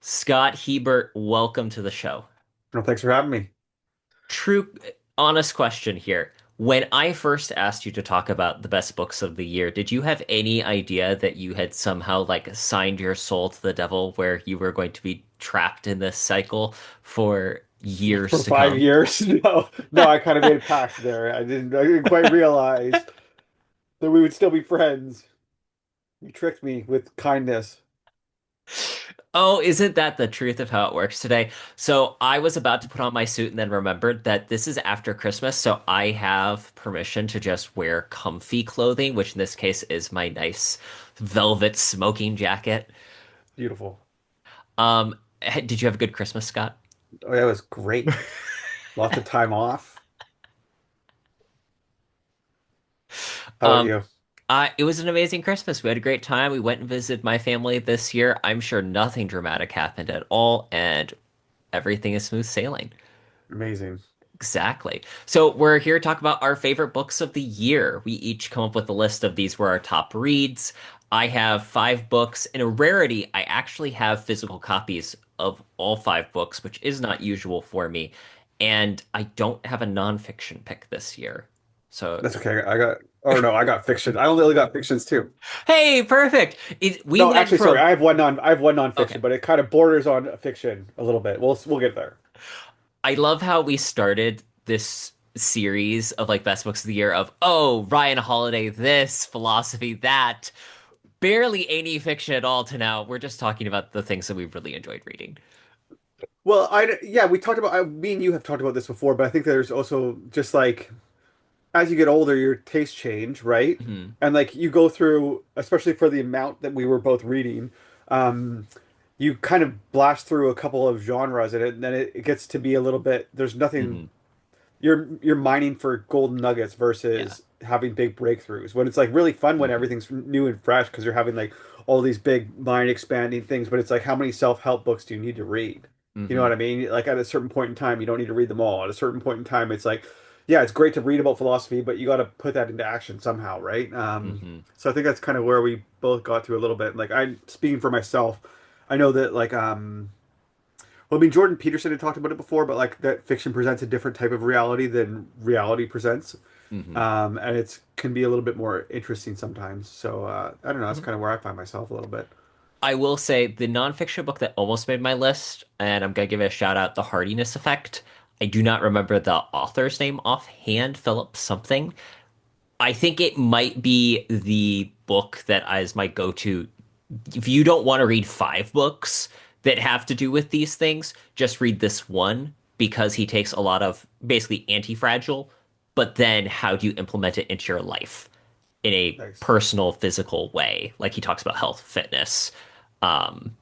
Scott Hebert, welcome to the show. No, thanks for having me. True, honest question here. When I first asked you to talk about the best books of the year, did you have any idea that you had somehow like assigned your soul to the devil where you were going to be trapped in this cycle for years For to five come? years, no, I kind of made a pact there. I didn't quite realize that we would still be friends. You tricked me with kindness. Oh, isn't that the truth of how it works today? So I was about to put on my suit and then remembered that this is after Christmas, so I have permission to just wear comfy clothing, which in this case is my nice velvet smoking jacket. Beautiful. Did you have a good Christmas, Scott? Oh, that was great. Lots of time off. How about Um, you? it was an amazing Christmas. We had a great time. We went and visited my family this year. I'm sure nothing dramatic happened at all, and everything is smooth sailing. Amazing. Exactly. So we're here to talk about our favorite books of the year. We each come up with a list of these were our top reads. I have five books. In a rarity, I actually have physical copies of all five books, which is not usual for me. And I don't have a nonfiction pick this year. So, That's okay. Or no, I got fiction. I only got fictions too. hey, perfect. We No, went actually, sorry. from, I have one okay. nonfiction, but it kind of borders on fiction a little bit. We'll get there. I love how we started this series of like best books of the year of, oh, Ryan Holiday, this, philosophy, that. Barely any fiction at all to now. We're just talking about the things that we've really enjoyed reading. Well, yeah, we talked about me and you have talked about this before, but I think there's also just like as you get older, your tastes change, right? Hmm. And like you go through, especially for the amount that we were both reading, um, you kind of blast through a couple of genres and then it gets to be a little bit, there's nothing, Hmm. you're mining for golden nuggets Yeah. versus having big breakthroughs. When it's like really fun when Hmm. everything's new and fresh because you're having like all these big mind expanding things, but it's like how many self-help books do you need to read? You know Hmm. what I mean? Like at a certain point in time, you don't need to read them all. At a certain point in time, it's like, yeah, it's great to read about philosophy, but you got to put that into action somehow, right? Hmm. So I think that's kind of where we both got to a little bit. Like speaking for myself, I know that well, I mean, Jordan Peterson had talked about it before, but like that fiction presents a different type of reality than reality presents. Hmm. And it's can be a little bit more interesting sometimes. So I don't know. That's Hmm. kind of where I find myself a little bit. I will say the nonfiction book that almost made my list, and I'm gonna give it a shout out, The Hardiness Effect. I do not remember the author's name offhand, Philip something. I think it might be the book that is my go-to. If you don't want to read five books that have to do with these things, just read this one because he takes a lot of basically anti-fragile, but then how do you implement it into your life in a Nice. personal, physical way? Like he talks about health, fitness,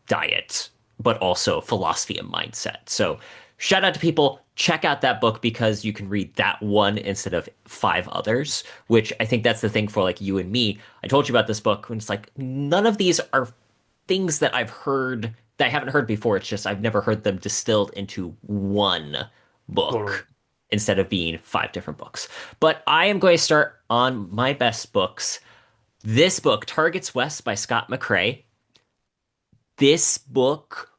diet, but also philosophy and mindset. So shout out to people. Check out that book because you can read that one instead of five others, which I think that's the thing for like you and me. I told you about this book when it's like none of these are things that I've heard that I haven't heard before. It's just I've never heard them distilled into one Totally. book instead of being five different books. But I am going to start on my best books. This book, Targets West by Scott McCrae. This book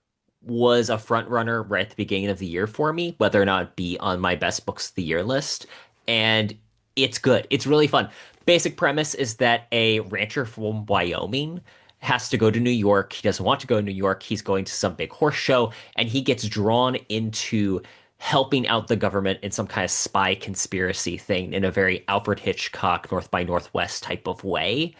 was a front runner right at the beginning of the year for me, whether or not it be on my best books of the year list. And it's good. It's really fun. Basic premise is that a rancher from Wyoming has to go to New York. He doesn't want to go to New York. He's going to some big horse show, and he gets drawn into helping out the government in some kind of spy conspiracy thing in a very Alfred Hitchcock, North by Northwest type of way.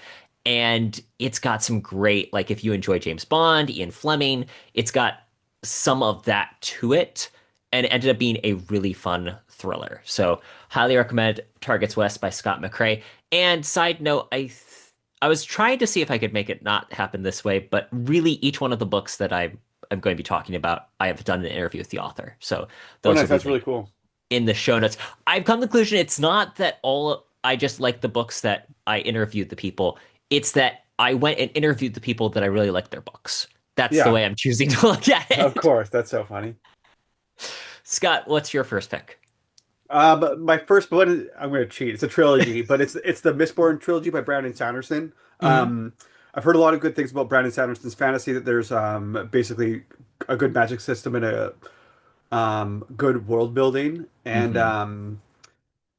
And it's got some great, like if you enjoy James Bond, Ian Fleming, it's got some of that to it. And it ended up being a really fun thriller. So highly recommend Targets West by Scott McCrae. And side note, I was trying to see if I could make it not happen this way, but really each one of the books that I'm going to be talking about, I have done an interview with the author. So Oh, those nice. will be That's really linked cool. in the show notes. I've come to the conclusion it's not that all I just like the books that I interviewed the people. It's that I went and interviewed the people that I really like their books. That's the Yeah, way I'm choosing to look at of it. course. That's so funny. Scott, what's your first pick? But my first one, I'm going to cheat. It's a trilogy, but it's the Mistborn trilogy by Brandon Sanderson. Hmm. I've heard a lot of good things about Brandon Sanderson's fantasy. That there's basically a good magic system and a good world building. And Hmm.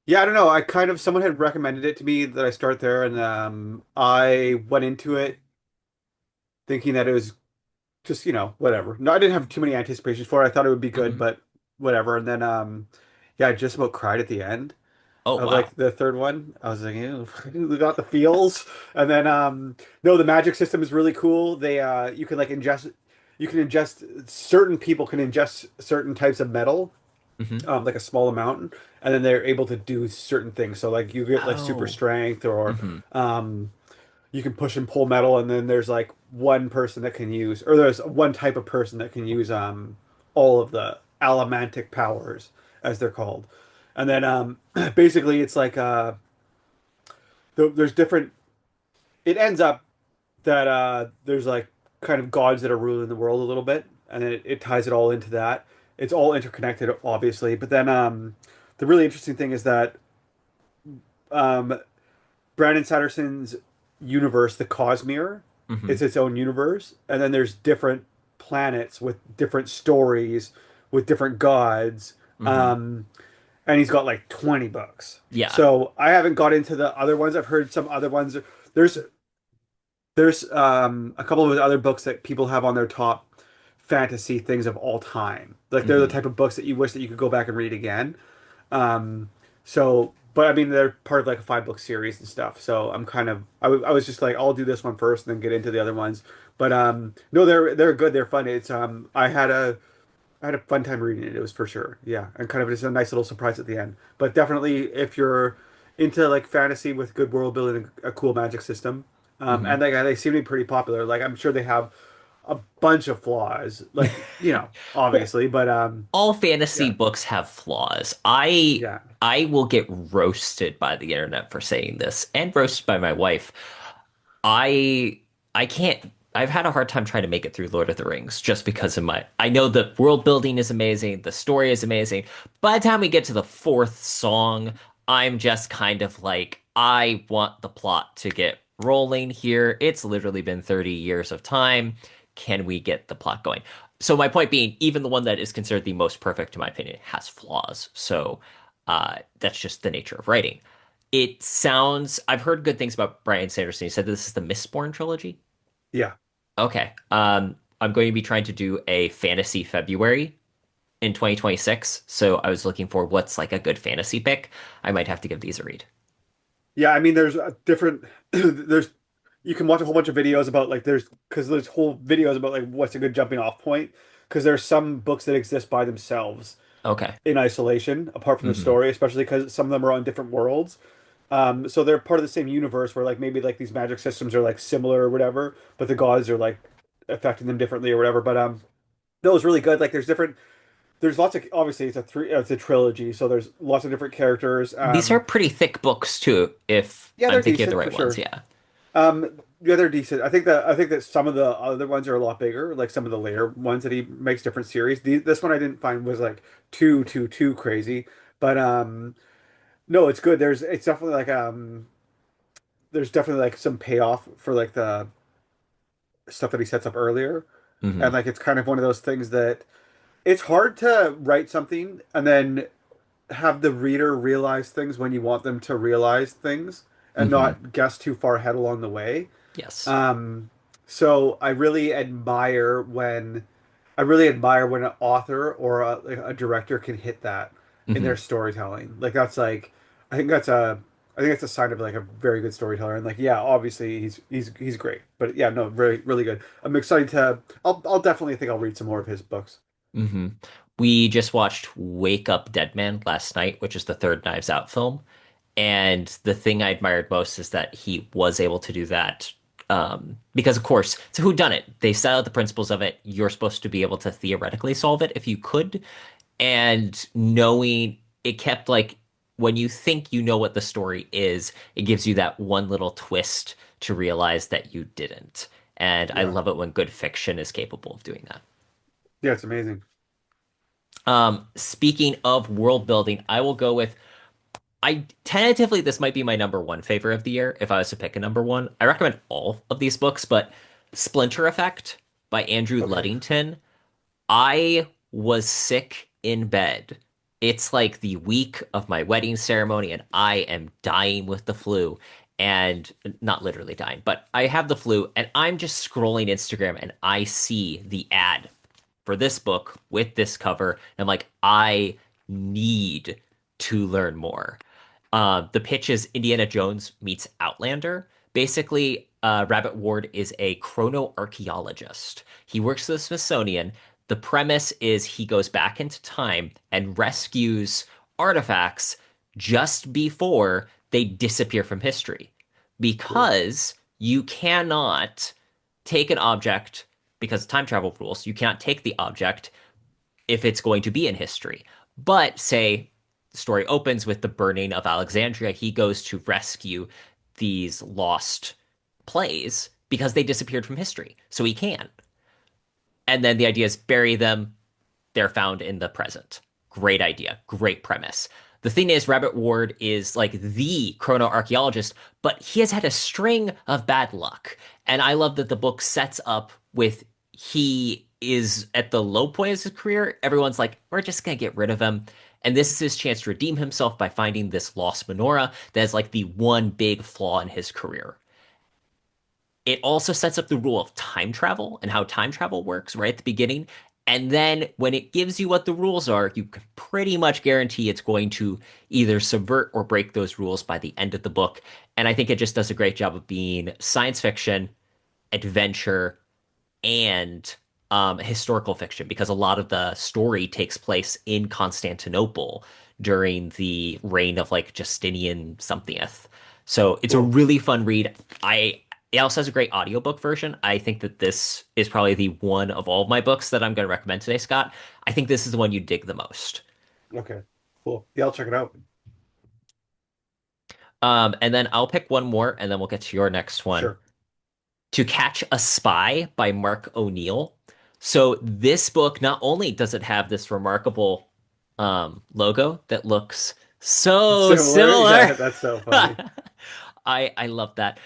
yeah, I don't know. I kind of someone had recommended it to me that I start there, and I went into it thinking that it was just whatever. No, I didn't have too many anticipations for it. I thought it would be good, Hmm. but whatever. And then yeah, I just about cried at the end Oh, of wow. like the third one. I was like, ew, we got the feels. And then no, the magic system is really cool. They you can like ingest you can ingest certain people can ingest certain types of metal, Hmm. like a small amount, and then they're able to do certain things. So like you get like super Oh. strength or Hmm. um you can push and pull metal, and then there's like one person that can use, or there's one type of person that can use all of the allomantic powers, as they're called. And then basically it's like there's different. It ends up that there's like kind of gods that are ruling the world a little bit, and then it ties it all into that. It's all interconnected, obviously. But then the really interesting thing is that um, Brandon Sanderson's universe, the Cosmere, Hmm. it's its own universe, and then there's different planets with different stories, with different gods, Hmm. um, and he's got like 20 books. Yeah. So I haven't got into the other ones. I've heard some other ones. There's there's a couple of other books that people have on their top fantasy things of all time. Like they're the Hmm. type of books that you wish that you could go back and read again. Um, but I mean, they're part of like a 5 book series and stuff. So I'm kind of, I was just like, I'll do this one first and then get into the other ones. But no, they're good. They're fun. It's I had a fun time reading it. It was for sure, yeah, and kind of just a nice little surprise at the end. But definitely, if you're into like fantasy with good world building, and a cool magic system, Hmm. and they seem to be pretty popular. Like I'm sure they have a bunch of flaws, like Well, obviously, but all fantasy yeah, books have flaws. I yeah. I will get roasted by the internet for saying this and roasted by my wife. I I can't I've had a hard time trying to make it through Lord of the Rings just because of my I know the world building is amazing, the story is amazing. By the time we get to the fourth song, I'm just kind of like I want the plot to get rolling here. It's literally been 30 years of time. Can we get the plot going? So my point being, even the one that is considered the most perfect, in my opinion, has flaws. So that's just the nature of writing. It sounds, I've heard good things about Bryan Sanderson. He said this is the Mistborn trilogy. Yeah. Okay. I'm going to be trying to do a fantasy February in 2026. So I was looking for what's like a good fantasy pick. I might have to give these a read. Yeah, I mean, there's a different, there's, you can watch a whole bunch of videos about like, because there's whole videos about like what's a good jumping off point. Because there's some books that exist by themselves Okay. in isolation, apart from the Hmm. story, especially because some of them are on different worlds. So they're part of the same universe where like maybe like these magic systems are like similar or whatever, but the gods are like affecting them differently or whatever. But that was really good. Like there's lots of obviously it's a trilogy, so there's lots of different characters. These are pretty thick books too, if Yeah, I'm they're thinking of the decent for right ones. sure. Yeah. Yeah, they're decent. I think that some of the other ones are a lot bigger, like some of the later ones that he makes different series. This one I didn't find was like too crazy, but no, it's good. It's definitely like there's definitely like some payoff for like the stuff that he sets up earlier, and Hmm. like it's kind of one of those things that it's hard to write something and then have the reader realize things when you want them to realize things and Hmm. not guess too far ahead along the way. Yes. Um, so I really admire when an author or a director can hit that in their Hmm. storytelling. Like that's like I think that's a I think that's a sign of like a very good storyteller. And like yeah, obviously he's great. But yeah, no, very really good. I'm excited to I'll definitely think I'll read some more of his books. Hmm. We just watched Wake Up Dead Man last night, which is the third Knives Out film. And the thing I admired most is that he was able to do that. Because of course, it's a whodunit. They set out the principles of it. You're supposed to be able to theoretically solve it if you could. And knowing it kept like when you think you know what the story is, it gives you that one little twist to realize that you didn't. And I Yeah. love it when good fiction is capable of doing that. Yeah, it's amazing. Speaking of world building, I will go with I tentatively this might be my number one favorite of the year if I was to pick a number one. I recommend all of these books, but Splinter Effect by Andrew Okay. Luddington. I was sick in bed. It's like the week of my wedding ceremony, and I am dying with the flu. And not literally dying, but I have the flu, and I'm just scrolling Instagram and I see the ad for this book with this cover. And I'm like, I need to learn more. The pitch is Indiana Jones meets Outlander. Basically, Rabbit Ward is a chronoarchaeologist. He works for the Smithsonian. The premise is he goes back into time and rescues artifacts just before they disappear from history. Cool. Because you cannot take an object, because of time travel rules, you cannot take the object if it's going to be in history. But say the story opens with the burning of Alexandria, he goes to rescue these lost plays because they disappeared from history. So he can. And then the idea is bury them, they're found in the present. Great idea. Great premise. The thing is, Rabbit Ward is like the chronoarchaeologist, but he has had a string of bad luck. And I love that the book sets up with he is at the low point of his career. Everyone's like, we're just going to get rid of him. And this is his chance to redeem himself by finding this lost menorah that is like the one big flaw in his career. It also sets up the rule of time travel and how time travel works right at the beginning. And then when it gives you what the rules are, you can pretty much guarantee it's going to either subvert or break those rules by the end of the book. And I think it just does a great job of being science fiction, adventure, and historical fiction because a lot of the story takes place in Constantinople during the reign of like Justinian somethingth. So it's a Cool. really fun read. It also has a great audiobook version. I think that this is probably the one of all of my books that I'm going to recommend today, Scott. I think this is the one you dig the most. Okay. Cool. Yeah, I'll check it out. And then I'll pick one more, and then we'll get to your next one. Sure. To Catch a Spy by Mark O'Neill. So this book, not only does it have this remarkable logo that looks so Similar. similar. Yeah, that's so funny. I love that.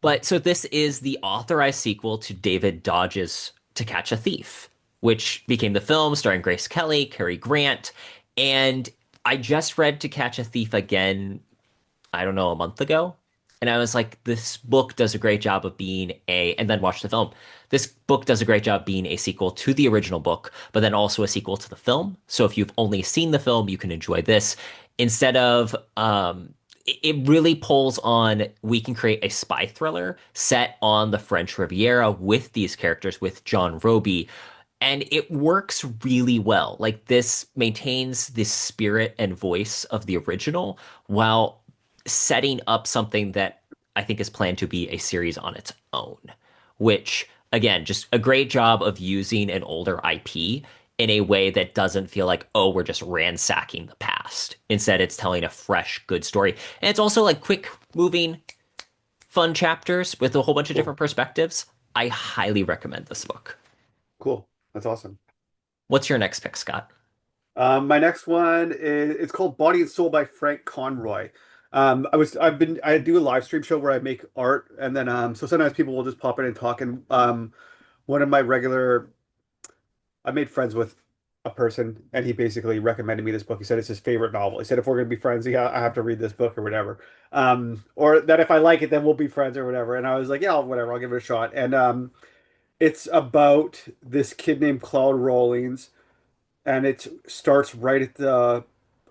But so this is the authorized sequel to David Dodge's To Catch a Thief, which became the film starring Grace Kelly, Cary Grant, and I just read To Catch a Thief again I don't know, a month ago. And I was like, this book does a great job of being and then watched the film. This book does a great job being a sequel to the original book, but then also a sequel to the film. So if you've only seen the film, you can enjoy this instead of, it really pulls on, we can create a spy thriller set on the French Riviera with these characters, with John Roby, and it works really well. Like this maintains the spirit and voice of the original while setting up something that I think is planned to be a series on its own, which again, just a great job of using an older IP in a way that doesn't feel like, oh, we're just ransacking the past. Instead, it's telling a fresh, good story. And it's also like quick moving, fun chapters with a whole bunch of Cool. different perspectives. I highly recommend this book. Cool. That's awesome. What's your next pick, Scott? My next one is it's called Body and Soul by Frank Conroy. I do a live stream show where I make art and then so sometimes people will just pop in and talk and one of my regular I made friends with a person and he basically recommended me this book. He said it's his favorite novel. He said if we're gonna be friends, yeah, I have to read this book or whatever. Or that if I like it, then we'll be friends or whatever. And I was like, yeah, whatever, I'll give it a shot. And it's about this kid named Claude Rawlings and it starts right at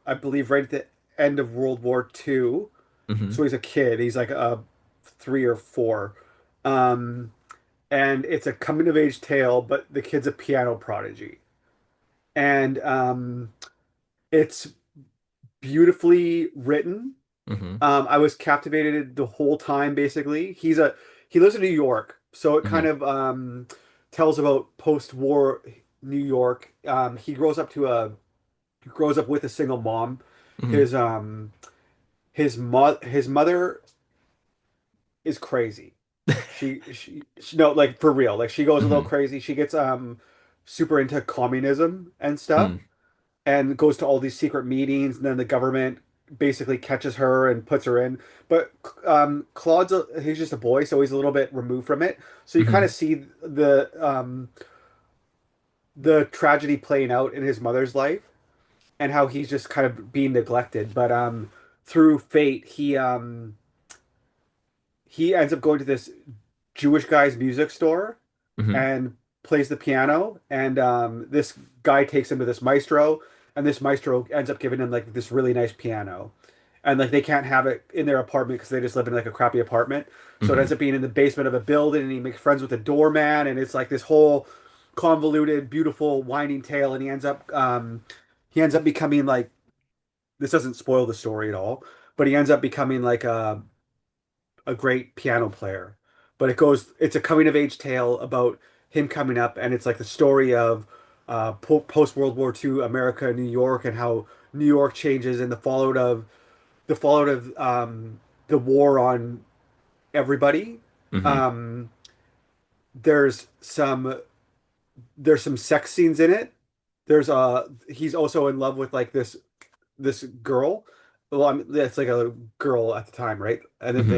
I believe, right at the end of World War II. Hmm. So he's a kid. He's like a 3 or 4. Um, and it's a coming of age tale, but the kid's a piano prodigy. And it's beautifully written. Hmm. I was captivated the whole time, basically. He lives in New York, so it kind Hmm. of tells about post-war New York. He grows up with a single mom. Hmm. His his mother is crazy. She no, like for real. Like she goes a little Hmm. crazy. She gets super into communism and stuff Hmm. and goes to all these secret meetings and then the government basically catches her and puts her in. But he's just a boy, so he's a little bit removed from it. So you kind Hmm. of see the the tragedy playing out in his mother's life and how he's just kind of being neglected. But through fate, he ends up going to this Jewish guy's music store Hmm. and plays the piano. And this guy takes him to this maestro, and this maestro ends up giving him like this really nice piano. And like they can't have it in their apartment because they just live in like a crappy apartment. So it ends Hmm. up being in the basement of a building, and he makes friends with the doorman, and it's like this whole convoluted, beautiful, winding tale. And he ends up becoming like this doesn't spoil the story at all, but he ends up becoming like a great piano player. But it's a coming of age tale about him coming up, and it's like the story of post World War II America, New York, and how New York changes and the fallout of the war on everybody. Hmm. Um, there's some there's some sex scenes in it. He's also in love with like this girl. Well, it's like a girl at the time, right? And then Hmm.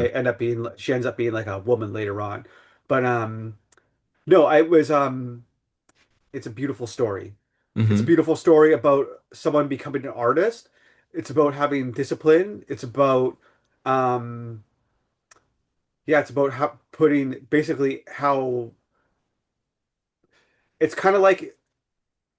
she ends up being like a woman later on. But no, it's a beautiful story. It's a Hmm. beautiful story about someone becoming an artist. It's about having discipline. It's about um yeah, it's about how putting basically how it's kind of like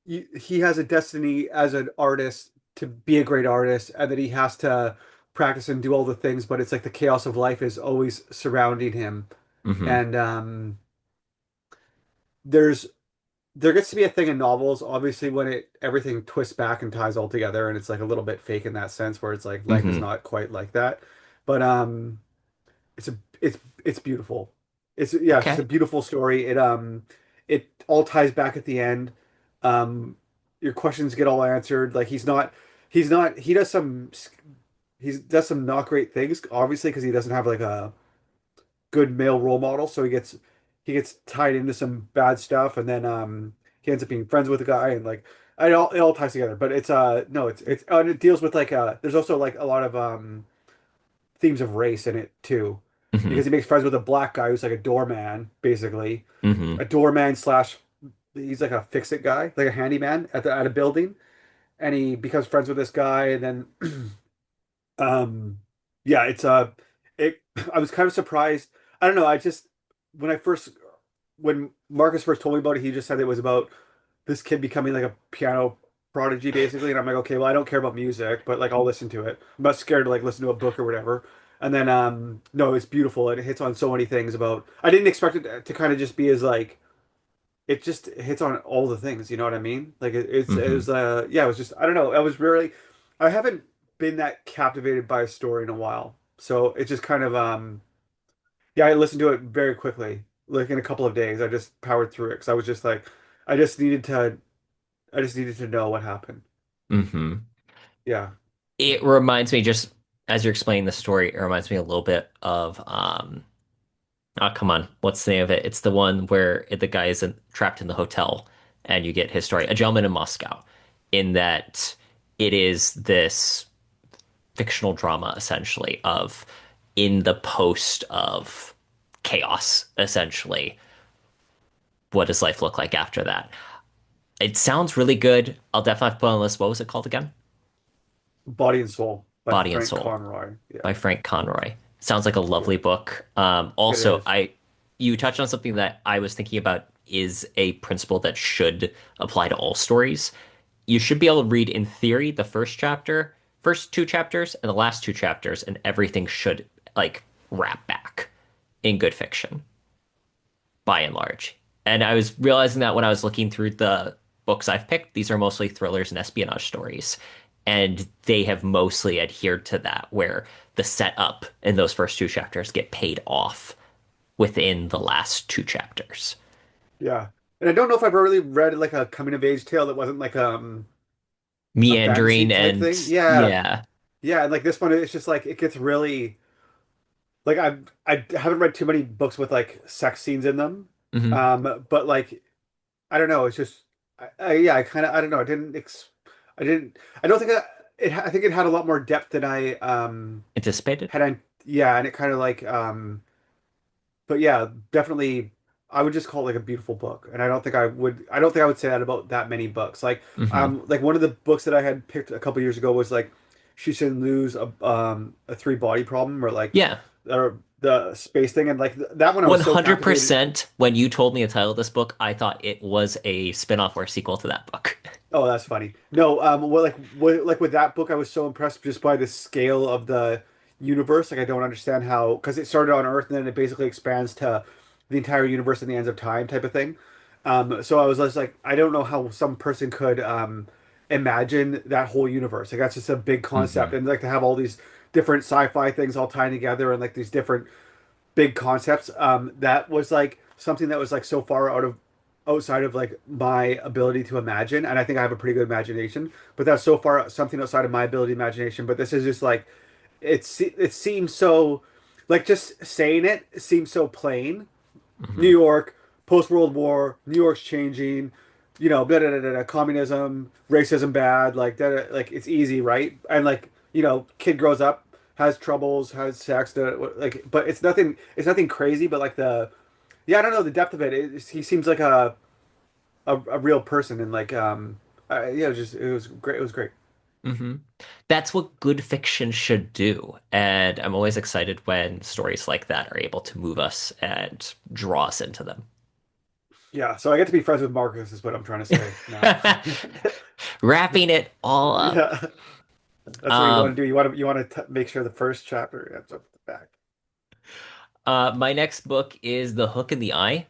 he has a destiny as an artist to be a great artist, and that he has to practice and do all the things, but it's like the chaos of life is always surrounding him. Hmm. And there's there gets to be a thing in novels, obviously, when it everything twists back and ties all together, and it's like a little bit fake in that sense, where it's like life is Hmm. not quite like that. But it's beautiful. It's just a Okay. beautiful story. It all ties back at the end. Um, your questions get all answered. Like he's not he does some not great things, obviously, because he doesn't have like a good male role model. So he gets tied into some bad stuff, and then he ends up being friends with a guy, and like it all ties together. But it's no, it's and it deals with like there's also like a lot of themes of race in it too, because Hmm. he makes friends with a black guy who's like a doorman, basically Hmm. a doorman slash he's like a fix-it guy, like a handyman at a building, and he becomes friends with this guy, and then um yeah, it I was kind of surprised. I don't know, I just when I first when Marcus first told me about it, he just said it was about this kid becoming like a piano prodigy basically, and I'm like, okay, well, I don't care about music, but like I'll listen to it. I'm not scared to like listen to a book or whatever. And then no, it's beautiful and it hits on so many things about I didn't expect it to kind of just be as like it just hits on all the things, you know what I mean? Like it Hmm. was yeah, it was just I don't know, I was really I haven't been that captivated by a story in a while. So it just kind of yeah, I listened to it very quickly. Like in a couple of days, I just powered through it because I was just like I just needed to I just needed to know what happened. Hmm. Yeah. It reminds me, just as you're explaining the story, it reminds me a little bit of oh, come on, what's the name of it? It's the one where the guy is trapped in the hotel and you get his story, A Gentleman in Moscow, in that it is this fictional drama essentially of in the post of chaos, essentially. What does life look like after that? It sounds really good. I'll definitely have to put on the list. What was it called again? Body and Soul by Body and Frank Soul Conroy. Yeah. by Frank Conroy. Sounds like a Yeah. lovely book. It Also, is. you touched on something that I was thinking about is a principle that should apply to all stories. You should be able to read in theory the first two chapters, and the last two chapters, and everything should like wrap back in good fiction by and large. And I was realizing that when I was looking through the books I've picked, these are mostly thrillers and espionage stories. And they have mostly adhered to that, where the setup in those first two chapters get paid off within the last two chapters. Yeah. And I don't know if I've really read like a coming of age tale that wasn't like a fantasy Meandering type and thing. Yeah. yeah. Yeah, and like this one it's just like it gets really like I haven't read too many books with like sex scenes in them. Hmm. But like I don't know, it's just yeah, I kind of I don't know, I didn't I don't think I think it had a lot more depth than I Anticipated? had I yeah, and it kind of like but yeah, definitely. I would just call it like a beautiful book, and I don't think I would say that about that many books. Hmm. Like one of the books that I had picked a couple years ago was like she should lose a three body problem, or like Yeah. the space thing, and like that one I was so captivated. 100% when you told me the title of this book, I thought it was a spin-off or a sequel to that book. Oh, that's funny. No, like with that book, I was so impressed just by the scale of the universe. Like I don't understand how, because it started on Earth and then it basically expands to the entire universe and the ends of time type of thing. So I was just like, I don't know how some person could imagine that whole universe. Like that's just a big concept, Hmm. and like to have all these different sci-fi things all tying together and like these different big concepts. That was like something that was like so far outside of like my ability to imagine, and I think I have a pretty good imagination, but that's so far something outside of my ability imagination. But this is just like it seems so like just saying it seems so plain. New Hmm. York, post World War, New York's changing, blah, blah, blah, blah, blah, communism, racism bad, like that, like it's easy, right? And like, kid grows up, has troubles, has sex, like, but it's nothing crazy, but like yeah, I don't know the depth of it. He seems like a real person, and like, yeah, it was great. It was great. Hmm. That's what good fiction should do. And I'm always excited when stories like that are able to move us and draw us into them. Yeah, so I get to be friends with Marcus, is what I'm trying to say now. Wrapping it all up. Yeah, that's what you want Um, to do. You want to make sure the first chapter ends up at the back. my next book is The Hook in the Eye.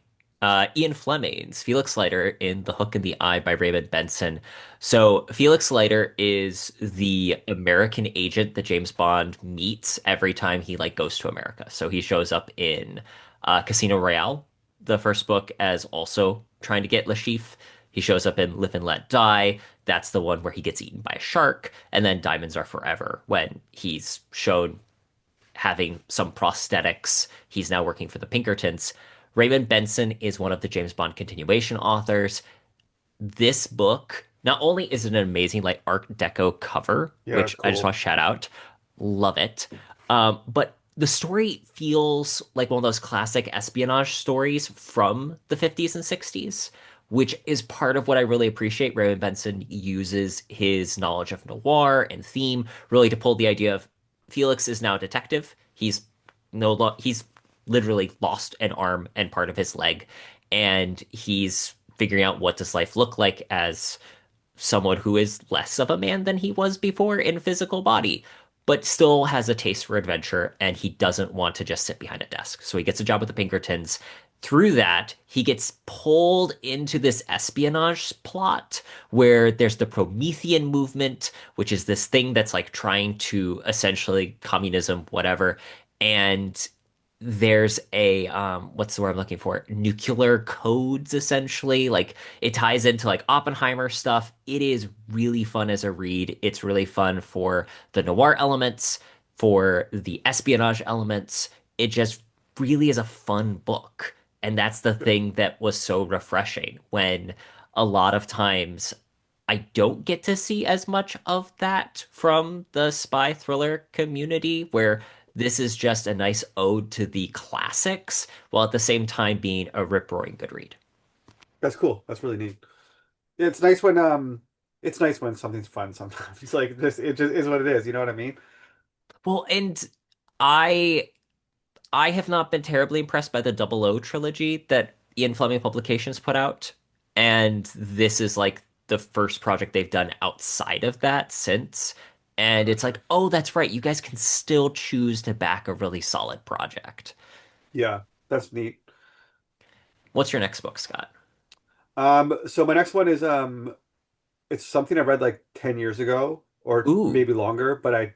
Ian Fleming's Felix Leiter in The Hook in the Eye by Raymond Benson. So Felix Leiter is the American agent that James Bond meets every time he like goes to America. So he shows up in Casino Royale, the first book, as also trying to get Le Chiffre. He shows up in Live and Let Die. That's the one where he gets eaten by a shark. And then Diamonds Are Forever when he's shown having some prosthetics. He's now working for the Pinkertons. Raymond Benson is one of the James Bond continuation authors. This book not only is it an amazing like Art Deco cover, Yeah, which it's I just cool. want to shout out, love it. But the story feels like one of those classic espionage stories from the 50s and 60s, which is part of what I really appreciate. Raymond Benson uses his knowledge of noir and theme really to pull the idea of Felix is now a detective. He's literally lost an arm and part of his leg, and he's figuring out what does life look like as someone who is less of a man than he was before in physical body, but still has a taste for adventure, and he doesn't want to just sit behind a desk. So he gets a job with the Pinkertons. Through that, he gets pulled into this espionage plot where there's the Promethean movement, which is this thing that's like trying to essentially communism, whatever. And there's a what's the word I'm looking for? Nuclear codes essentially. Like it ties into like Oppenheimer stuff. It is really fun as a read. It's really fun for the noir elements, for the espionage elements. It just really is a fun book. And that's the thing that was so refreshing when a lot of times I don't get to see as much of that from the spy thriller community, where this is just a nice ode to the classics, while at the same time being a rip-roaring good read. That's cool. That's really neat. Yeah, it's nice when something's fun sometimes. It's like this it just is what it is, you know what I mean? Well, and I I have not been terribly impressed by the Double O trilogy that Ian Fleming Publications put out, and this is like the first project they've done outside of that since. And it's like, oh, that's right, you guys can still choose to back a really solid project. Yeah, that's neat. What's your next book, Scott? So my next one is it's something I read like 10 years ago or Ooh, maybe longer, but I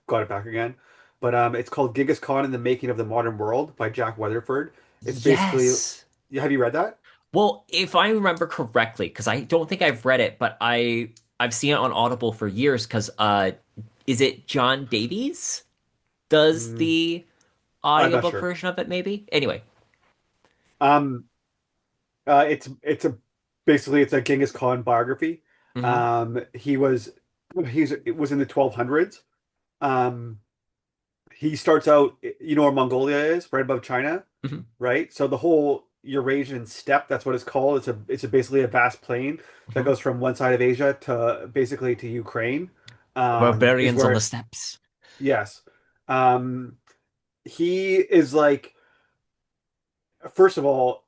got it back again. But it's called Genghis Khan and the Making of the Modern World by Jack Weatherford. It's basically, yes. yeah, have you read that? Well, if I remember correctly, because I don't think I've read it, but I've seen it on Audible for years. Because is it John Davies does Mm, the I'm not audiobook sure. version of it? Maybe. Anyway. Um, it's a basically it's a Genghis Khan biography. Hmm. He was it was in the 1200s. Um, he starts out, you know where Mongolia is, right above China, Hmm. right? So the whole Eurasian steppe. That's what it's called. It's basically a vast plain that Hmm. goes from one side of Asia to basically to Ukraine. Is Barbarians on the where steppes. yes. Um, he is like first of all,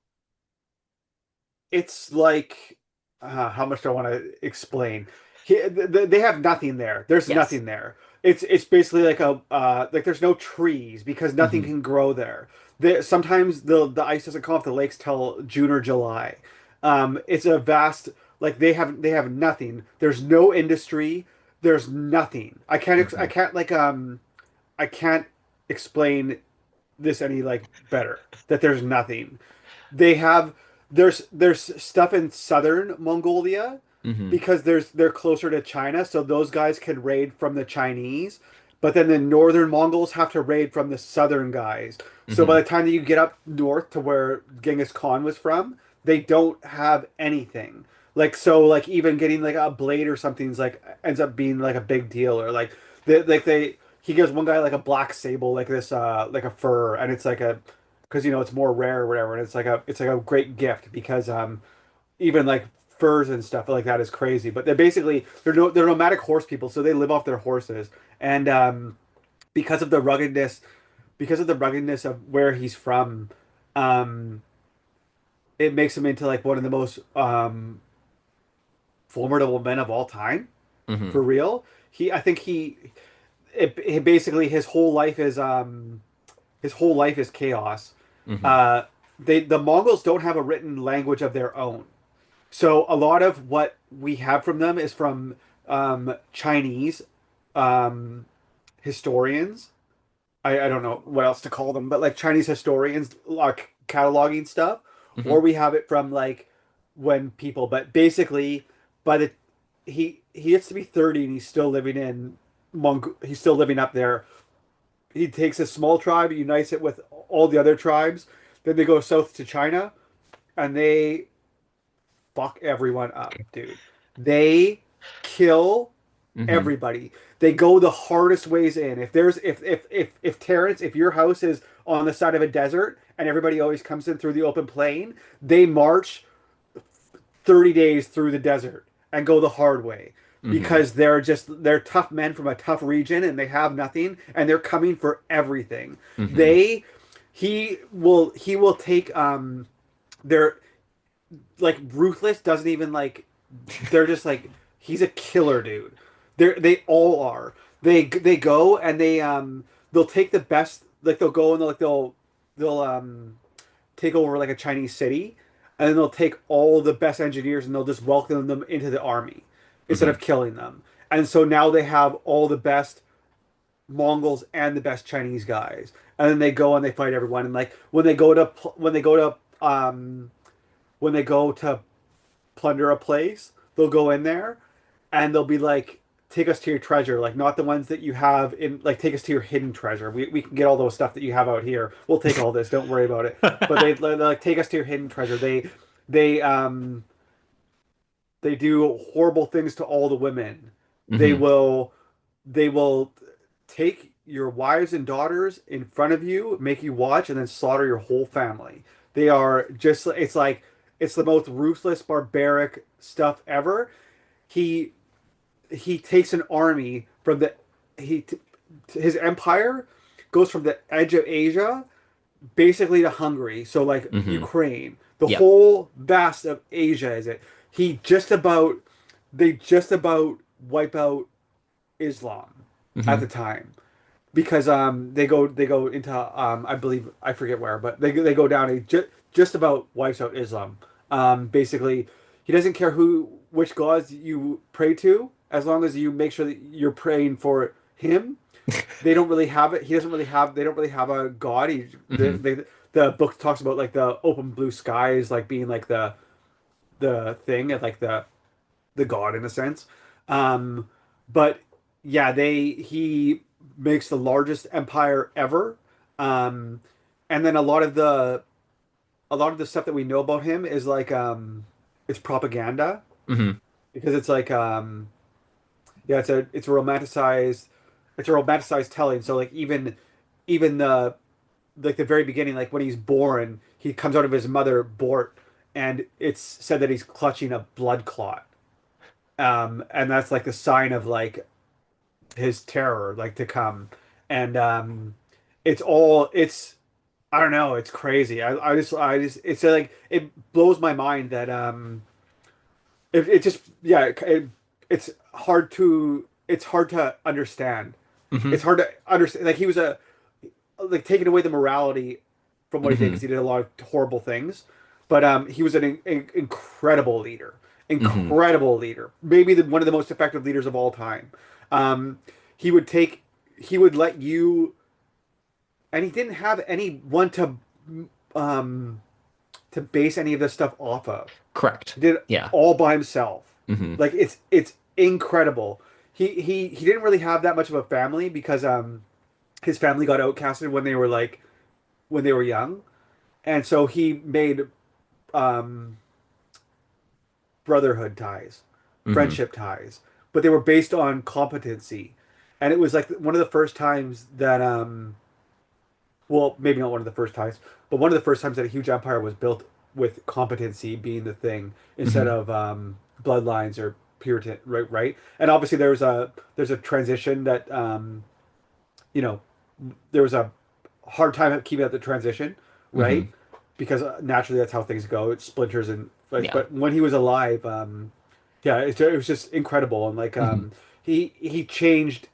it's like how much do I want to explain? They have nothing there. There's Yes. nothing there. It's basically like a like there's no trees because nothing Hmm. can grow there. Sometimes the ice doesn't come off the lakes till June or July. It's a vast like they have nothing. There's no industry. There's nothing. I Hmm. can't like I can't explain this any like better. That there's nothing. They have there's stuff in southern Mongolia Hmm. because they're closer to China, so those guys can raid from the Chinese. But then the northern Mongols have to raid from the southern guys. So by Hmm. the time that you get up north to where Genghis Khan was from, they don't have anything. Like so, like even getting like a blade or something's like ends up being like a big deal, or they he gives one guy like a black sable like a fur, and it's like a because it's more rare or whatever, and it's like a great gift because even like furs and stuff like that is crazy. But they're nomadic horse people, so they live off their horses, and because of the ruggedness because of the ruggedness of where he's from, um, it makes him into like one of the most formidable men of all time Hmm. for real. I think basically his whole life is chaos. Hmm. Uh, the Mongols don't have a written language of their own, so a lot of what we have from them is from Chinese um, historians. I don't know what else to call them, but like Chinese historians are cataloging stuff, or Hmm. we have it from like when people. But basically, by the he gets to be 30 and he's still living in he's still living up there. He takes a small tribe, unites it with all the other tribes. Then they go south to China, and they fuck everyone up, dude. They kill Hmm. everybody. They go the hardest ways in. If Terrance, if your house is on the side of a desert and everybody always comes in through the open plain, they march 30 days through the desert and go the hard way Hmm. because they're tough men from a tough region and they have nothing and they're coming for everything. Hmm. They he will take their like ruthless doesn't even like they're just like he's a killer dude. They all are. They go and they'll take the best like they'll go and they'll take over like a Chinese city and then they'll take all the best engineers and they'll just welcome them into the army instead Hmm. of killing them. And so now they have all the best Mongols and the best Chinese guys. And then they go and they fight everyone and like when they go to plunder a place, they'll go in there and they'll be like, take us to your treasure, like not the ones that you have in like take us to your hidden treasure. We can get all those stuff that you have out here. We'll take all this, don't worry about it. But they like take us to your hidden treasure. They they do horrible things to all the women. They Hmm. will they will take your wives and daughters in front of you, make you watch, and then slaughter your whole family. They are just it's like it's the most ruthless, barbaric stuff ever. He he takes an army from the he his empire goes from the edge of Asia basically to Hungary, so like Hmm. Ukraine, the Yep. whole vast of Asia is it. He just about they just about wipe out Islam at the Hmm. time because they go into I believe I forget where, but they go down. He just about wipes out Islam. Basically, he doesn't care which gods you pray to, as long as you make sure that you're praying for him. They don't really have it. He doesn't really have. They don't really have a god. Hmm. The book talks about like the open blue skies, like being like the thing and like the god in a sense. Um, but yeah, they he makes the largest empire ever. Um, and then a lot of the stuff that we know about him is like it's propaganda Hmm. because it's like yeah, it's a romanticized telling. So like even the like the very beginning, like when he's born, he comes out of his mother Bort, and it's said that he's clutching a blood clot. And that's like the sign of like his terror, like to come. And it's I don't know, it's crazy. I just it's like it blows my mind that it just yeah it's hard to understand. Hmm. It's hard to understand. Like he was a like taking away the morality from what he did because Hmm. he did a lot of horrible things. But he was an incredible leader, Hmm. incredible leader. Maybe one of the most effective leaders of all time. Um, he would take, he would let you, and he didn't have anyone um, to base any of this stuff off of. Correct. He did it Yeah. all by himself. Hmm. Like it's incredible. He didn't really have that much of a family because his family got outcasted when they were like when they were young, and so he made um, brotherhood ties, Hmm. friendship ties, but they were based on competency, and it was like one of the first times that well, maybe not one of the first times, but one of the first times that a huge empire was built with competency being the thing instead Hmm. of bloodlines or Puritan, right? Right, and obviously there's a transition that you know there was a hard time at keeping up the transition, Hmm. right? Because naturally that's how things go. It splinters and like, Yeah. but when he was alive, yeah, it was just incredible and like Hmm. he changed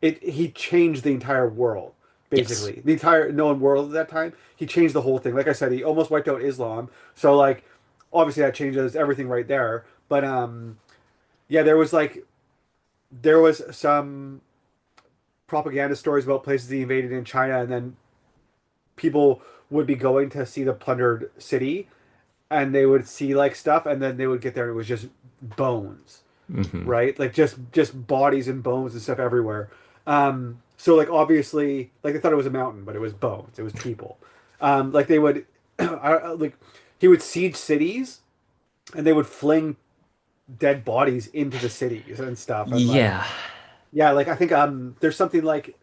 it. He changed the entire world, Yes. basically the entire known world at that time. He changed the whole thing. Like I said, he almost wiped out Islam. So like, obviously that changes everything right there. But yeah, there was some propaganda stories about places he invaded in China, and then people would be going to see the plundered city and they would see like stuff and then they would get there and it was just bones, Hmm. right? Like just bodies and bones and stuff everywhere. So like obviously like they thought it was a mountain, but it was bones. It was people. Like they would like he would siege cities and they would fling dead bodies into the cities and stuff and like Yeah. yeah, like I think there's something like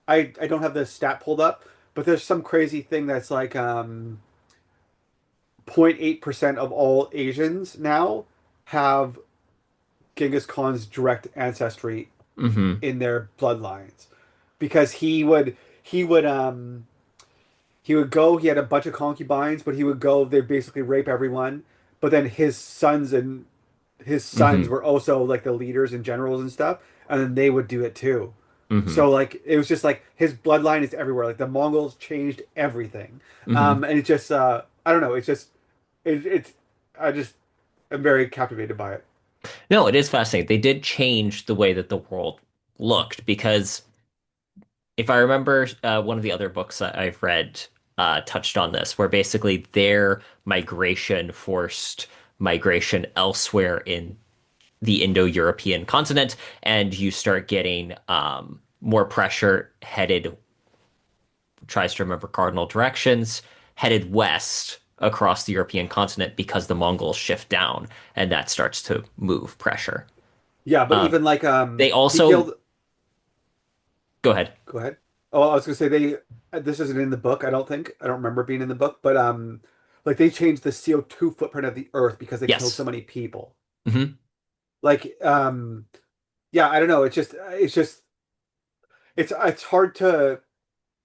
I don't have the stat pulled up, but there's some crazy thing that's like 0.8% of all Asians now have Genghis Khan's direct ancestry Hmm. in their bloodlines because he would go, he had a bunch of concubines, but he would go, they basically rape everyone, but then his sons Hmm. were also like the leaders and generals and stuff, and then they would do it too. Hmm. So like it was just like his bloodline is everywhere. Like the Mongols changed everything. Hmm. And it just I don't know, it's just it's I just am very captivated by it. No, it is fascinating. They did change the way that the world looked because if I remember, one of the other books that I've read touched on this, where basically their migration forced migration elsewhere in the Indo-European continent, and you start getting more pressure headed, tries to remember cardinal directions, headed west across the European continent because the Mongols shift down, and that starts to move pressure. Yeah, but Um, even like they he also killed go ahead. go ahead. Oh, I was gonna say they this isn't in the book, I don't think. I don't remember it being in the book, but like they changed the CO2 footprint of the Earth because they killed so Yes. many people. Hmm. Like yeah, I don't know. It's hard to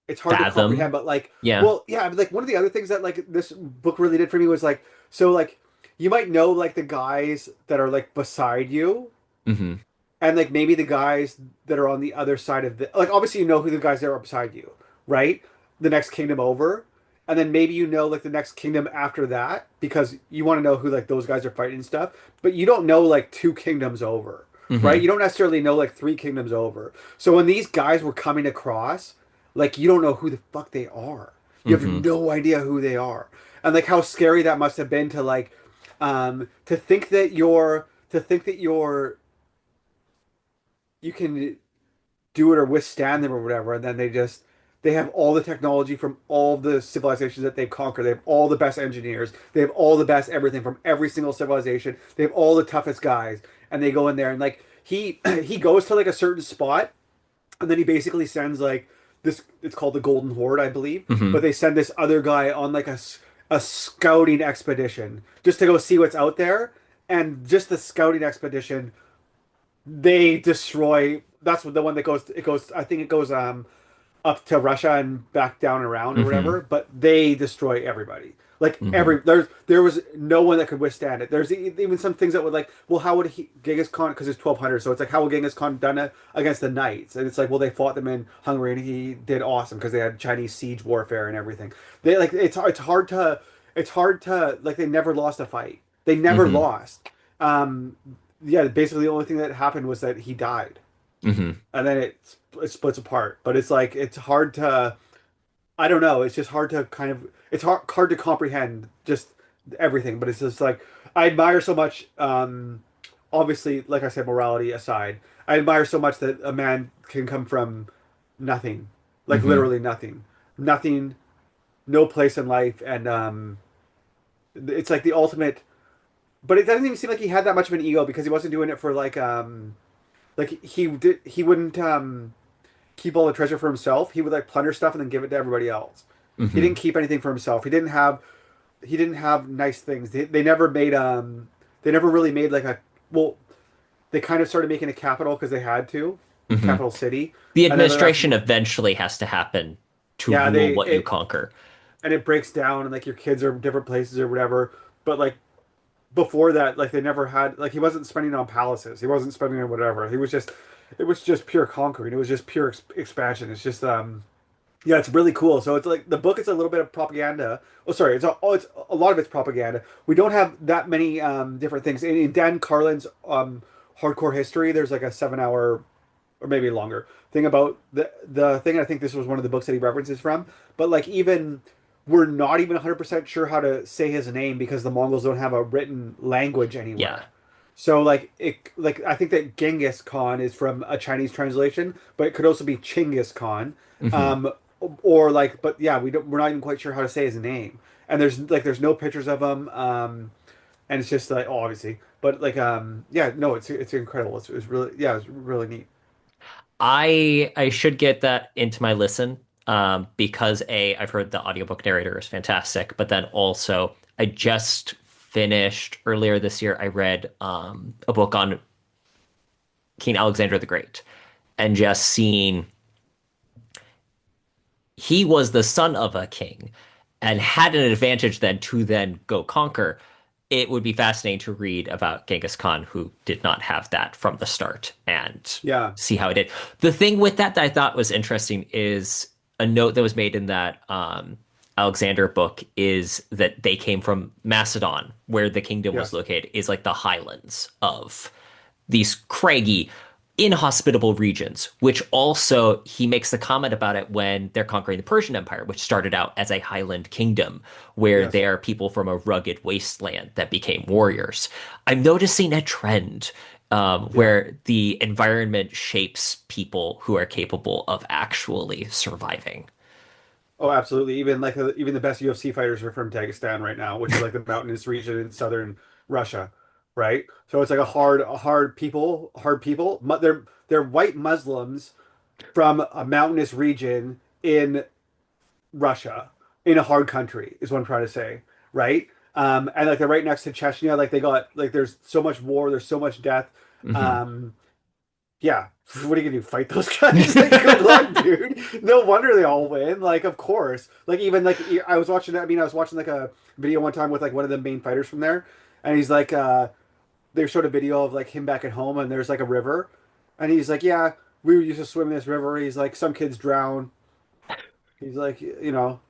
it's hard to comprehend, Fathom. but like, Yeah. well, yeah, but like one of the other things that like this book really did for me was like, so like you might know like the guys that are like beside you, Hmm. and like maybe the guys that are on the other side of the like obviously you know who the guys that are beside you, right? The next kingdom over. And then maybe you know like the next kingdom after that because you want to know who like those guys are fighting and stuff, but you don't know like two kingdoms over, right? You Hmm. don't necessarily know like three kingdoms over. So when these guys were coming across, like you don't know who the fuck they are. You have Hmm. no idea who they are. And like how scary that must have been to like to think that you can do it or withstand them or whatever, and then they have all the technology from all the civilizations that they've conquered. They have all the best engineers. They have all the best everything from every single civilization. They have all the toughest guys, and they go in there and like he he goes to like a certain spot, and then he basically sends like this, it's called the Golden Horde, I believe, but Hmm. they send this other guy on like a scouting expedition just to go see what's out there, and just the scouting expedition, they destroy. That's the one that goes. It goes. I think it goes up to Russia and back down and around or Hmm. whatever. But they destroy everybody. Like Hmm. there was no one that could withstand it. There's even some things that would like, well, how would Genghis Khan, because it's 1200, so it's like, how would Genghis Khan done it against the knights? And it's like, well, they fought them in Hungary and he did awesome because they had Chinese siege warfare and everything. They like it's hard to like, they never lost a fight. They never Hmm. lost. Um, yeah, basically the only thing that happened was that he died, Hmm. and then it splits apart. But it's like, it's hard to, I don't know. It's just hard to kind of, it's hard to comprehend just everything. But it's just like, I admire so much. Obviously, like I said, morality aside, I admire so much that a man can come from nothing, like Hmm. literally nothing, nothing, no place in life, and it's like the ultimate. But it doesn't even seem like he had that much of an ego, because he wasn't doing it for like he wouldn't keep all the treasure for himself. He would like plunder stuff and then give it to everybody else. He Hmm. didn't keep anything for himself. He didn't have nice things. They never made they never really made like a, well, they kind of started making a capital because they had to, Hmm. capital city, The and then that's, administration eventually has to happen to yeah, rule they what you it conquer. and it breaks down, and like your kids are in different places or whatever. But like before that, like they never had, like he wasn't spending on palaces. He wasn't spending on whatever. He was just, it was just pure conquering. It was just pure expansion. It's just yeah, it's really cool. So it's like the book is a little bit of propaganda. Oh, sorry, it's a lot of it's propaganda. We don't have that many different things. In Dan Carlin's hardcore history, there's like a 7 hour or maybe longer thing about the thing. I think this was one of the books that he references from. But like, even we're not even 100% sure how to say his name because the Mongols don't have a written language Yeah. anywhere. So like like I think that Genghis Khan is from a Chinese translation, but it could also be Chinggis Khan. Hmm. Um, or like, but yeah, we're not even quite sure how to say his name. And there's no pictures of him. And it's just like, oh, obviously, but like, yeah, no, it's incredible. It's really, yeah, it's really neat. I should get that into my listen because I've heard the audiobook narrator is fantastic, but then also I just finished earlier this year I read a book on King Alexander the Great, and just seeing he was the son of a king and had an advantage then to then go conquer. It would be fascinating to read about Genghis Khan, who did not have that from the start, and Yeah, see how it did. The thing with that I thought was interesting is a note that was made in that Alexander book is that they came from Macedon, where the kingdom was yes, located, is like the highlands of these craggy, inhospitable regions, which also he makes the comment about it when they're conquering the Persian Empire, which started out as a highland kingdom where yes. they are people from a rugged wasteland that became warriors. I'm noticing a trend Yeah. where the environment shapes people who are capable of actually surviving. Oh, absolutely. Even like even the best UFC fighters are from Dagestan right now, which is like the mountainous region in southern Russia, right? So it's like hard people. They're white Muslims from a mountainous region in Russia, in a hard country, is what I'm trying to say, right? And like they're right next to Chechnya. Like they got like, there's so much war, there's so much death. Hmm. Um, yeah, what are you gonna do? Fight those guys? Like, good luck, dude. No wonder they all win. Like, of course. Like, even like I was watching. I mean, I was watching like a video one time with like one of the main fighters from there, and he's like, they showed a video of like him back at home, and there's like a river, and he's like, yeah, we used to swim in this river. He's like, some kids drown. He's like,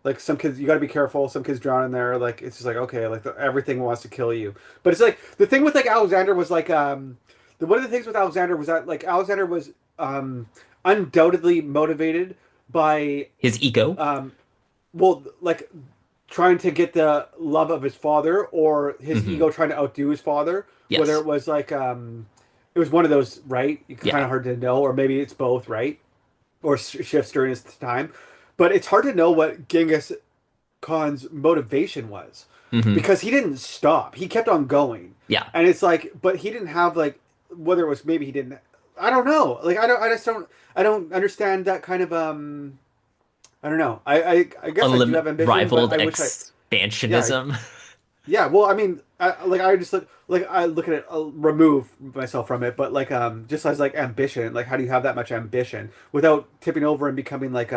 like some kids, you got to be careful. Some kids drown in there. Like, it's just like, okay, like everything wants to kill you. But it's like the thing with like Alexander was like, one of the things with Alexander was that like Alexander was undoubtedly motivated by His ego. um, well, like trying to get the love of his father, or his Hmm. ego trying to outdo his father. Whether Yes. it was like, it was one of those, right? Kind Yeah. of hard to know, or maybe it's both, right? Or shifts during his time. But it's hard to know what Genghis Khan's motivation was, Hmm. because he didn't stop. He kept on going. Yeah. And it's like, but he didn't have like, whether it was maybe he didn't, I don't know. Like I just don't, I don't understand that kind of I don't know. I guess I do have ambition, but Unlimited I wish I yeah expansionism. yeah. Well, I mean, I just like I look at it, remove myself from it, but like just as like ambition, like how do you have that much ambition without tipping over and becoming like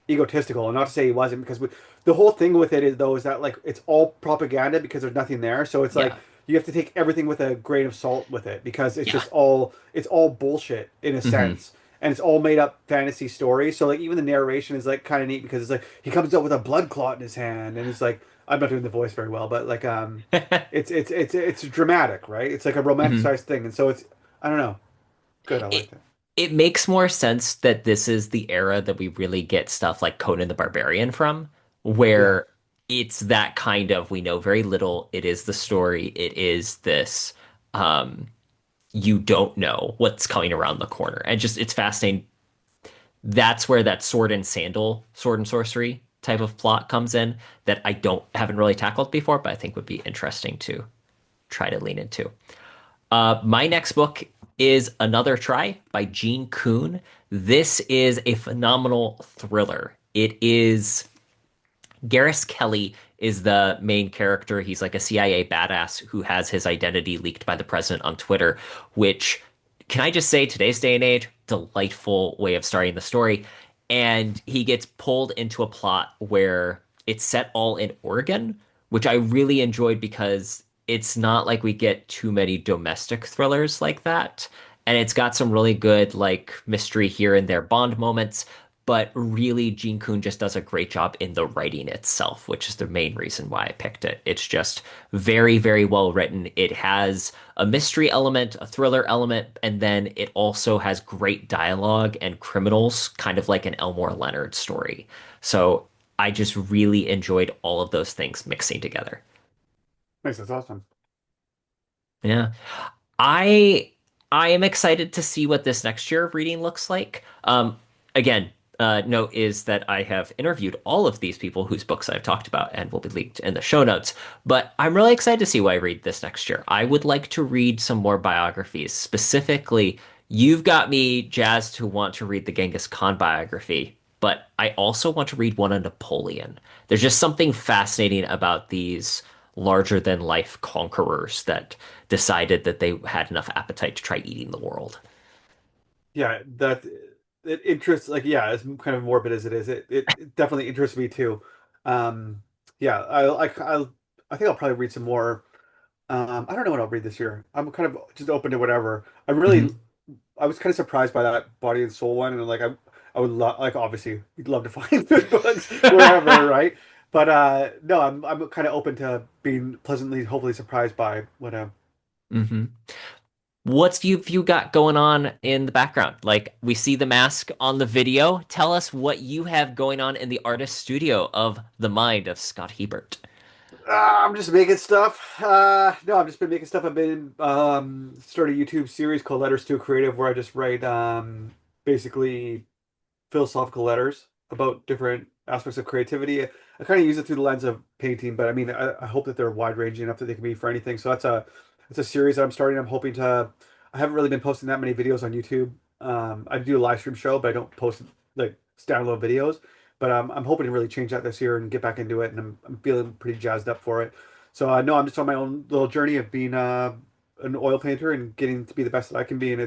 egotistical? And not to say he wasn't, because the whole thing with it is though is that like it's all propaganda because there's nothing there. So it's like Yeah. you have to take everything with a grain of salt with it because Yeah. it's all bullshit in a Hmm. sense. And it's all made up fantasy stories. So like even the narration is like kind of neat because it's like he comes up with a blood clot in his hand and it's like I'm not doing the voice very well, but like it's dramatic, right? It's like a Hmm. romanticized thing. And so it's I don't know. Good, I It liked it. it makes more sense that this is the era that we really get stuff like Conan the Barbarian from, Yeah. where it's that kind of we know very little. It is the story. It is this. Um, you don't know what's coming around the corner, and just it's fascinating. That's where that sword and sorcery type of plot comes in that I don't haven't really tackled before, but I think would be interesting to try to lean into. My next book is Another Try by Gene Kuhn. This is a phenomenal thriller. It is Gareth Kelly is the main character. He's like a CIA badass who has his identity leaked by the president on Twitter, which, can I just say, today's day and age, delightful way of starting the story. And he gets pulled into a plot where it's set all in Oregon, which I really enjoyed because it's not like we get too many domestic thrillers like that. And it's got some really good, like, mystery here and there Bond moments, but really Gene Kuhn just does a great job in the writing itself, which is the main reason why I picked it. It's just very, very well written. It has a mystery element, a thriller element, and then it also has great dialogue and criminals, kind of like an Elmore Leonard story. So I just really enjoyed all of those things mixing together. Nice, that's awesome. Yeah. I I am excited to see what this next year of reading looks like. Again, note is that I have interviewed all of these people whose books I've talked about and will be linked in the show notes. But I'm really excited to see what I read this next year. I would like to read some more biographies. Specifically, you've got me jazzed to want to read the Genghis Khan biography, but I also want to read one on Napoleon. There's just something fascinating about these larger than life conquerors that decided that they had enough appetite to try eating the world. Yeah, that it interests like yeah, as kind of morbid as it is, it definitely interests me too. Um, yeah, I think I'll probably read some more. I don't know what I'll read this year. I'm kind of just open to whatever. Hmm. I was kind of surprised by that Body and Soul one, and like I would love like obviously we'd love to find those books wherever, right? But no, I'm kind of open to being pleasantly, hopefully surprised by whatever. Hmm. What's you got going on in the background? Like we see the mask on the video. Tell us what you have going on in the artist studio of the mind of Scott Hebert. I'm just making stuff. No, I've just been making stuff. I've been started a YouTube series called Letters to a Creative where I just write basically philosophical letters about different aspects of creativity. I kind of use it through the lens of painting, but I mean, I hope that they're wide ranging enough that they can be for anything. So that's a series that I'm starting. I'm hoping to. I haven't really been posting that many videos on YouTube. I do a live stream show, but I don't post like standalone videos. But I'm hoping to really change that this year and get back into it, and I'm feeling pretty jazzed up for it. So no, I'm just on my own little journey of being an oil painter and getting to be the best that I can be, and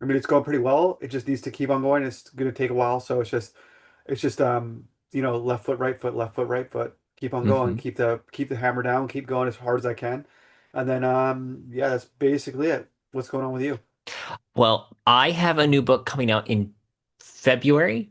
I mean, it's going pretty well. It just needs to keep on going. It's going to take a while, so it's just left foot, right foot, left foot, right foot. Keep on going. Hmm. Keep the hammer down. Keep going as hard as I can, and then yeah, that's basically it. What's going on with you? Well, I have a new book coming out in February,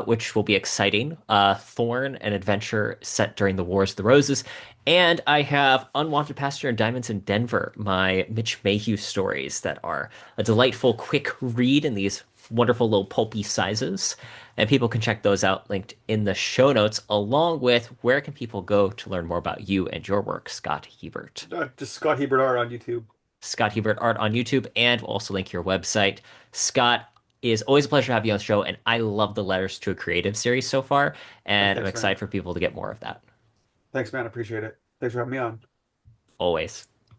which will be exciting. Thorn, an adventure set during the Wars of the Roses. And I have Unwanted Passenger and Diamonds in Denver, my Mitch Mayhew stories that are a delightful, quick read in these wonderful little pulpy sizes. And people can check those out linked in the show notes, along with where can people go to learn more about you and your work, Scott Hebert. Just Scott Hebert art on YouTube. Scott Hebert Art on YouTube, and we'll also link your website. Scott, is always a pleasure to have you on the show, and I love the Letters to a Creative series so far, and I'm Thanks, man. excited for people to get more of that. Thanks, man. Appreciate it. Thanks for having me on. Always.